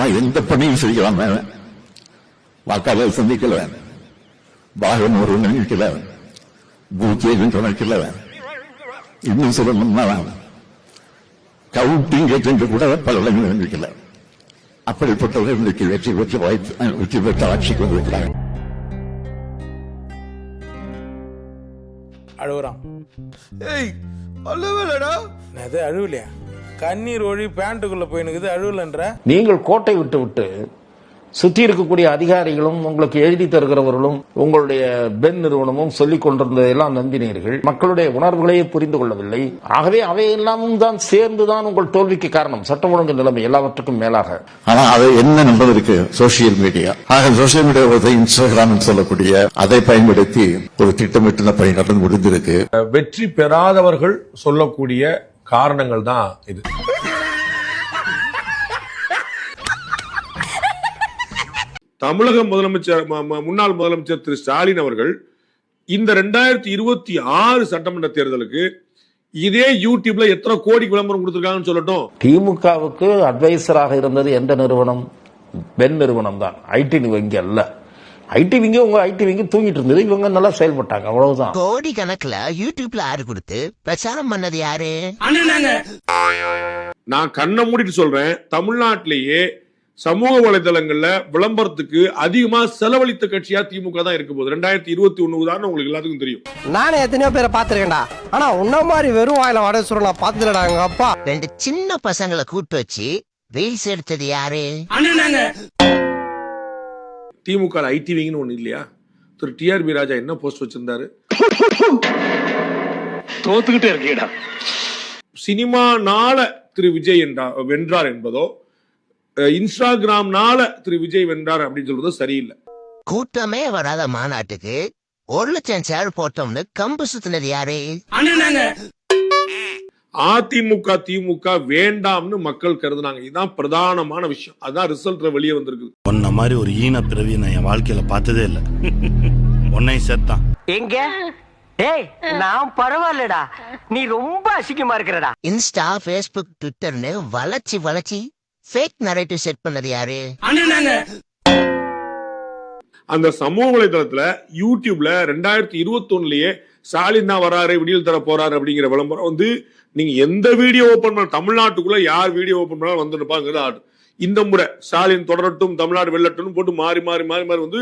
நான் எந்த பணியும் செய்யலாம், வாக்காளர் சந்திக்கல, பாகம் ஒரு நினைக்கல, பூஜை நினைக்கல, இன்னும் சொல்லணும்னா கவுண்டிங் என்று கூட பல நினைக்கல. அப்படிப்பட்டவர்கள் இன்றைக்கு வெற்றி பெற்ற ஆட்சிக்கு வந்திருக்கிறார்கள். அழுகுறான். ஏய் அழுவலடா. அது அழுவலையா? கண்ணீர் ஒழி பேண்ட்டுக்குள்ள போயினுக்குது, அழுவலன்ற. நீங்கள் கோட்டை விட்டு விட்டு சுற்றி இருக்கக்கூடிய அதிகாரிகளும் உங்களுக்கு எழுதி தருகிறவர்களும் உங்களுடைய பென் நிறுவனமும் சொல்லிக் கொண்டிருந்ததெல்லாம் நம்பினீர்கள். மக்களுடைய உணர்வுகளையே புரிந்து கொள்ளவில்லை. ஆகவே அவையெல்லாமும் தான் சேர்ந்துதான் உங்கள் தோல்விக்கு காரணம். சட்டம் ஒழுங்கு நிலைமை எல்லாவற்றுக்கும் மேலாக. ஆனா அது என்ன நம்பதற்கு சோசியல் மீடியா. ஆக சோசியல் மீடியா இன்ஸ்டாகிராம் சொல்லக்கூடிய அதை பயன்படுத்தி ஒரு திட்டமிட்டு பணி நடந்து முடிந்திருக்கு. வெற்றி பெறாதவர்கள் சொல்லக்கூடிய காரணங்கள் தான் இது. தமிழக முதலமைச்சர் முன்னாள் முதலமைச்சர் திரு ஸ்டாலின் அவர்கள் இந்த 2026 சட்டமன்ற தேர்தலுக்கு இதே யூடியூப்ல எத்தனை கோடி விளம்பரம் கொடுத்திருக்காங்கன்னு சொல்லட்டும். திமுகவுக்கு அட்வைசராக இருந்தது எந்த நிறுவனம்? பென் நிறுவனம் தான். ஐடி வங்கி அல்ல. ஐடி விங்க உங்க ஐடி விங்க தூங்கிட்டு இருந்தது. இவங்க நல்லா செயல்பட்டாங்க, அவ்வளவுதான். கோடி கணக்குல யூடியூப்ல ஆடு கொடுத்து பிரச்சாரம் பண்ணது யாரு? நான் கண்ணை மூடிட்டு சொல்றேன், தமிழ்நாட்டிலேயே சமூக வலைதளங்கள்ல விளம்பரத்துக்கு அதிகமா செலவழித்த கட்சியா திமுக தான் இருக்க போகுது. 2021 தான் உங்களுக்கு எல்லாத்துக்கும் தெரியும். நானே எத்தனையோ பேரை பாத்துருக்கேன்டா. ஆனா உன்ன மாதிரி வெறும் வாயில வடை சுருள் நான் பாத்துலடாங்க அப்பா. 2 சின்ன பசங்களை கூட்டு வச்சு ரீல்ஸ் எடுத்தது யாரு? திமுக ஐடிவிங்னு ஒண்ணு இல்லையா? திரு டிஆர்பி ராஜா என்ன போஸ்ட் வச்சிருந்தாரு? தோத்துக்கிட்டே இருக்கீடா. சினிமானால திரு விஜய் வென்றார் என்பதோ, இன்ஸ்டாகிராம்னால திரு விஜய் வென்றார் அப்படின்னு சொல்றது சரியில்லை. கூட்டமே வராத மாநாட்டுக்கு 1,00,000 சேர் போட்டோம்னு கம்பு சுத்தினது யாரு? அதிமுக திமுக வேண்டாம்னு மக்கள் கருதுனாங்க. இதுதான் பிரதானமான விஷயம். அதான் ரிசல்ட்ல வெளியே வந்திருக்கு. உன்ன மாதிரி ஒரு ஈன பிறவி நான் என் வாழ்க்கையில பார்த்ததே இல்ல. உன்னை சேர்த்தான் எங்க? டேய் நான் பரவாயில்லடா, நீ ரொம்ப அசிங்கமா இருக்கிறடா. இன்ஸ்டா, ஃபேஸ்புக், ட்விட்டர்னு வளர்ச்சி ஃபேக் நரேட்டிவ் செட் பண்ணது யாரு? அந்த சமூக வலைதளத்துல யூடியூப்ல 2021லயே ஸ்டாலின் தான் வராரு, விடியல் தர போறாரு அப்படிங்கிற விளம்பரம் வந்து நீங்க எந்த வீடியோ ஓபன் பண்ண தமிழ்நாட்டுக்குள்ள யார் வீடியோ ஓபன் பண்ணாலும் வந்துருப்பாங்க ஆடு. இந்த முறை ஸ்டாலின் தொடரட்டும், தமிழ்நாடு வெல்லட்டும் போட்டு மாறி மாறி மாறி மாறி வந்து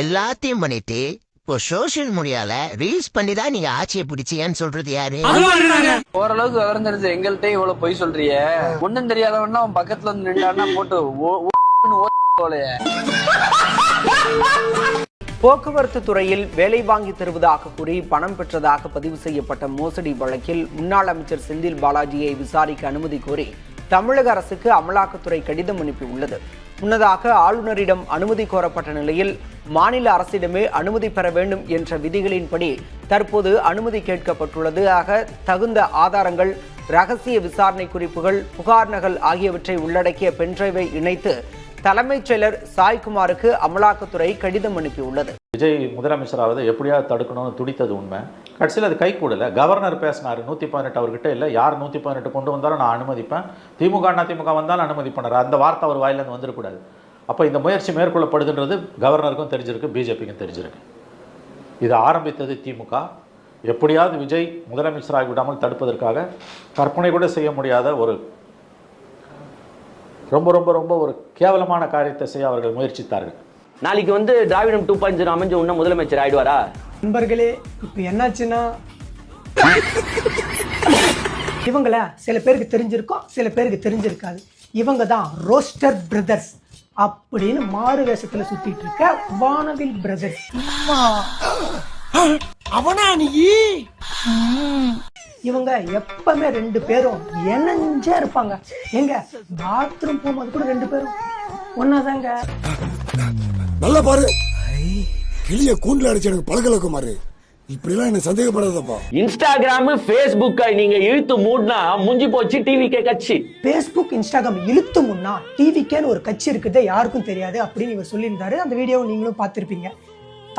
எல்லாத்தையும் பண்ணிட்டு இப்போ சோசியல் மீடியால ரீல்ஸ் பண்ணிதான் நீங்க ஆட்சியை பிடிச்சியான்னு சொல்றது யாரு? ஓரளவுக்கு விவரம் தெரிஞ்சு எங்கள்கிட்ட இவ்வளவு பொய் சொல்றிய. ஒண்ணும் தெரியாதவன்னா அவன் பக்கத்துல வந்து நின்றான்னா போட்டு போக்குவரத்து துறையில் வேலை வாங்கி தருவதாக கூறி பணம் பெற்றதாக பதிவு செய்யப்பட்ட மோசடி வழக்கில் முன்னாள் அமைச்சர் செந்தில் பாலாஜியை விசாரிக்க அனுமதி கோரி தமிழக அரசுக்கு அமலாக்கத்துறை கடிதம் அனுப்பியுள்ளது. முன்னதாக ஆளுநரிடம் அனுமதி கோரப்பட்ட நிலையில் மாநில அரசிடமே அனுமதி பெற வேண்டும் என்ற விதிகளின்படி தற்போது அனுமதி கேட்கப்பட்டுள்ளது. ஆக தகுந்த ஆதாரங்கள், ரகசிய விசாரணை குறிப்புகள், புகார் நகல் ஆகியவற்றை உள்ளடக்கிய பென்டிரைவை இணைத்து தலைமைச் செயலர் சாய்குமாருக்கு அமலாக்கத்துறை கடிதம் அனுப்பியுள்ளது. விஜய் முதலமைச்சராவது எப்படியாவது தடுக்கணும்னு துடித்தது உண்மை. கடைசியில் அது கை கூடல. கவர்னர் பேசினார் 118 அவர்கிட்ட இல்லை, யார் 118 கொண்டு வந்தாலும் நான் அனுமதிப்பேன், திமுக வந்தாலும் அனுமதிப்பேன். அந்த வார்த்தை அவர் வாயிலிருந்து வந்துடக்கூடாது. அப்போ இந்த முயற்சி மேற்கொள்ளப்படுதுன்றது கவர்னருக்கும் தெரிஞ்சிருக்கு, பிஜேபிக்கும் தெரிஞ்சிருக்கு. இது ஆரம்பித்தது திமுக. எப்படியாவது விஜய் முதலமைச்சராகி விடாமல் தடுப்பதற்காக கற்பனை கூட செய்ய முடியாத ஒரு ரொம்ப ரொம்ப ரொம்ப ஒரு கேவலமான காரியத்தை செய்ய அவர்கள் முயற்சித்தார்கள். நாளைக்கு வந்து திராவிடம் 2.0 அமைஞ்ச உன்ன முதலமைச்சர் ஆயிடுவாரா? நண்பர்களே, இப்போ என்னாச்சுன்னா இவங்கள சில பேருக்கு தெரிஞ்சிருக்கும், சில பேருக்கு தெரிஞ்சிருக்காது. இவங்க தான் ரோஸ்டர் பிரதர்ஸ் அப்படின்னு மாறு வேஷத்துல சுத்திட்டு இருக்க வானவில் பிரதர்ஸ். அவனா நீ? இவங்க எப்பவுமே 2 பேரும் இணைஞ்சே இருப்பாங்க. எங்க பாத்ரூம் போகும்போது கூட 2 பேரும் ஒன்னாதாங்க. நல்லா பாரு, கிளிய கூண்டுல அடிச்சு எனக்கு பழகலக்கு மாறு. இப்படிலாம் என்ன சந்தேகப்படாதப்பா. இன்ஸ்டாகிராம் Facebook நீங்க இழுத்து மூடினா முடிஞ்சு போச்சு டிவிகே கட்சி. Facebook இன்ஸ்டாகிராம் இழுத்து முன்னா டிவிக்கேன்னு ஒரு கட்சி இருக்குது யாருக்கும் தெரியாது அப்படின்னு இவர் சொல்லியிருந்தாரு. அந்த வீடியோவை நீங்களும் பார்த்துருப்பீங்க.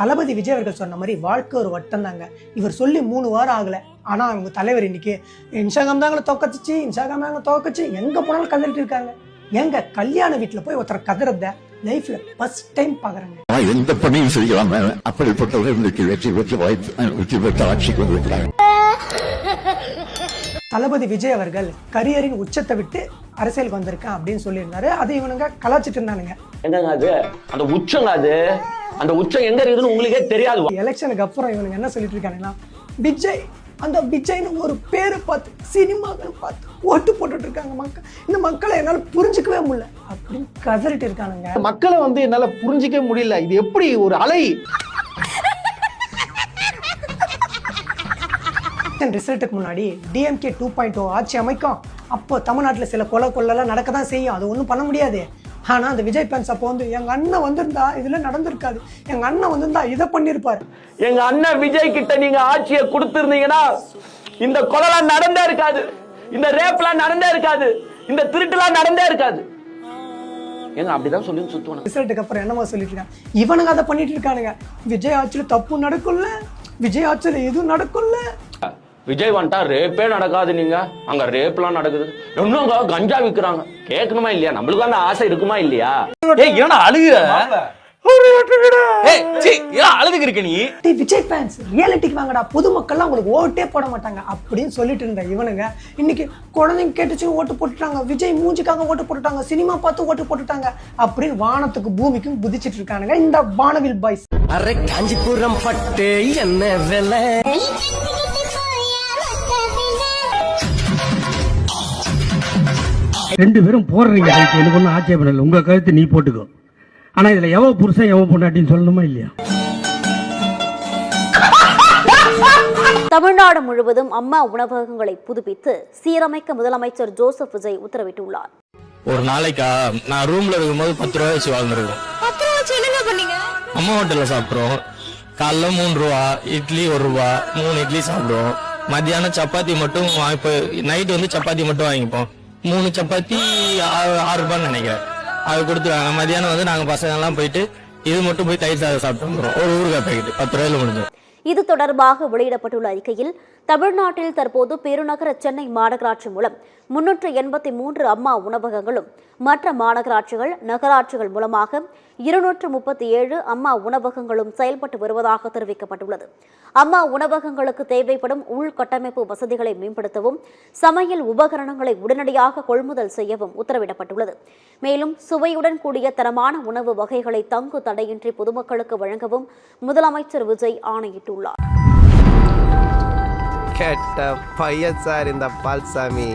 தளபதி விஜய் அவர்கள் சொன்ன மாதிரி வாழ்க்கை ஒரு வட்டம் தாங்க. இவர் சொல்லி 3 வாரம் ஆகலை. ஆனால் அவங்க தலைவர் இன்னைக்கு இன்ஸ்டாகிராம் தாங்களை தோக்கச்சிச்சு, இன்ஸ்டாகிராம் தாங்களை தோக்கச்சு, எங்கே போனாலும் கதறிட்டு இருக்காங்க. எங்க கல்யாண வீட்டில் போய் ஒருத்தர் கதறத லைஃப்ல ஃபர்ஸ்ட் டைம் பாக்குறாங்க. எந்த பணியும் செய்யலாம். அப்படிப்பட்டவர்கள் இன்றைக்கு வெற்றி பெற்ற ஆட்சிக்கு வந்திருக்கிறாங்க. தளபதி விஜய் அவர்கள் கரியரின் உச்சத்தை விட்டு அரசியலுக்கு வந்திருக்கேன் அப்படின்னு சொல்லியிருந்தாரு. அது இவனுங்க கலாச்சிட்டு இருந்தானுங்க. என்னங்க அது அந்த உச்சங்க, அது அந்த உச்சம் எங்க இருக்குதுன்னு உங்களுக்கே தெரியாது. எலெக்ஷனுக்கு அப்புறம் இவனுங்க என்ன சொல்லிட்டு இருக்காங்கன்னா, விஜய் அந்த விஜய்னு ஒரு பேரை பார்த்து சினிமாக்கள் பார்த்து ஓட்டு போட்டுட்டு இருக்காங்க மக்கள். இந்த மக்களை என்னால புரிஞ்சுக்கவே முடியல அப்படின்னு கதறிட்டு இருக்கானுங்க. மக்களை என்னால புரிஞ்சிக்க முடியல. இது எப்படி ஒரு அலை? ரிசல்ட்டுக்கு முன்னாடி டிஎம்கே 2.0 ஆட்சி அமைக்கும். அப்போ தமிழ்நாட்டில் சில கொள்ளலாம் நடக்க தான் செய்யும். அது ஒன்றும் பண்ண முடியாது. ஆனால் அந்த விஜய் ஃபேன்ஸ் அப்போ வந்து எங்கள் அண்ணன் வந்திருந்தா இதில் நடந்திருக்காது, எங்கள் அண்ணன் வந்திருந்தா இதை பண்ணியிருப்பார். எங்க அண்ணன் விஜய் கிட்ட நீங்க ஆட்சியை கொடுத்திருந்தீங்கன்னா இந்த கொலைலாம் நடந்தே இருக்காது, இந்த ரேப்லாம் நடந்தே இருக்காது, இந்த திருட்டுலாம் நடந்தே இருக்காது. ஏங்க அப்படிதான் சொல்லி சுத்துவாங்க. ரிசல்ட்டுக்கு அப்புறம் என்னமா சொல்லிட்டு இருக்காங்க, இவனுங்க அதை பண்ணிட்டு இருக்கானுங்க. விஜய் ஆட்சியில் தப்பு நடக்கும்ல, விஜய் ஆட்சியில் எதுவும் நடக்கும்ல. விஜய் வந்துட்டா ரேப்பே நடக்காது. நீங்க அங்க ரேப்லாம் நடக்குது, இன்னும் கஞ்சா விற்கிறாங்க. கேட்கணுமா இல்லையா? நம்மளுக்கு அந்த ஆசை இருக்குமா இல்லையா? அழுதுக்கு இருக்க நீ விஜய் ஃபேன்ஸ் ரியாலிட்டிக்கு வாங்கடா, பொதுமக்கள்லாம் உங்களுக்கு ஓட்டே போட மாட்டாங்க அப்படின்னு சொல்லிட்டு இருந்த இவனுங்க இன்னைக்கு குழந்தைங்க கேட்டுச்சு ஓட்டு போட்டுட்டாங்க, விஜய் மூஞ்சிக்காக ஓட்டு போட்டுட்டாங்க, சினிமா பார்த்து ஓட்டு போட்டுட்டாங்க அப்படின்னு வானத்துக்கு பூமிக்கும் குதிச்சிட்டு இருக்கானுங்க இந்த வானவில் பாய்ஸ். அரே காஞ்சிபுரம் பட்டு என்ன விலை? ரெண்டு பேரும் போடுறீங்க, எனக்கு ஒன்றும் ஆட்சேபம் இல்லை. உங்க கருத்து நீ போட்டுக்கோ. ஆனா இதுல எவ புருஷன் எவ பொண்டாட்டின்னு சொல்லணுமா இல்லையா? தமிழ்நாடு முழுவதும் அம்மா உணவகங்களை புதுப்பித்து சீரமைக்க முதலமைச்சர் ஜோசப் விஜய் உத்தரவிட்டுள்ளார். ஒரு நாளைக்கா நான் ரூம்ல இருக்கும்போது 10 ரூபாய் வச்சு வாங்குறோம். அம்மா ஹோட்டல்ல சாப்பிடுறோம். காலைல 3 ரூபா இட்லி 1 ரூபா 3 இட்லி சாப்பிடுவோம். மத்தியானம் சப்பாத்தி மட்டும் இப்போ நைட் வந்து சப்பாத்தி மட்டும் வாங்கிப்போம். 3 சப்பாத்தி 6 ரூபான்னு நினைக்கிறேன். அது கொடுத்துருவாங்க. மதியானம் வந்து நாங்க பசங்க எல்லாம் போயிட்டு இது மட்டும் போய் தயிர் சாதம் சாப்பிட்டு வந்துடும். ஒரு ஊறுகாய் பேக்கெட் 10 ரூபாயில முடிஞ்சோம். இது தொடர்பாக வெளியிடப்பட்டுள்ள அறிக்கையில் தமிழ்நாட்டில் தற்போது பெருநகர சென்னை மாநகராட்சி மூலம் 383 அம்மா உணவகங்களும் மற்ற மாநகராட்சிகள் நகராட்சிகள் மூலமாக 237 அம்மா உணவகங்களும் செயல்பட்டு வருவதாக தெரிவிக்கப்பட்டுள்ளது. அம்மா உணவகங்களுக்கு தேவைப்படும் உள்கட்டமைப்பு வசதிகளை மேம்படுத்தவும் சமையல் உபகரணங்களை உடனடியாக கொள்முதல் செய்யவும் உத்தரவிடப்பட்டுள்ளது. மேலும் சுவையுடன் கூடிய தரமான உணவு வகைகளை தங்கு தடையின்றி பொதுமக்களுக்கு வழங்கவும் முதலமைச்சர் விஜய் ஆணையிட்டுள்ளார். கேட்ட பையன் சார் இந்த பால்சாமி.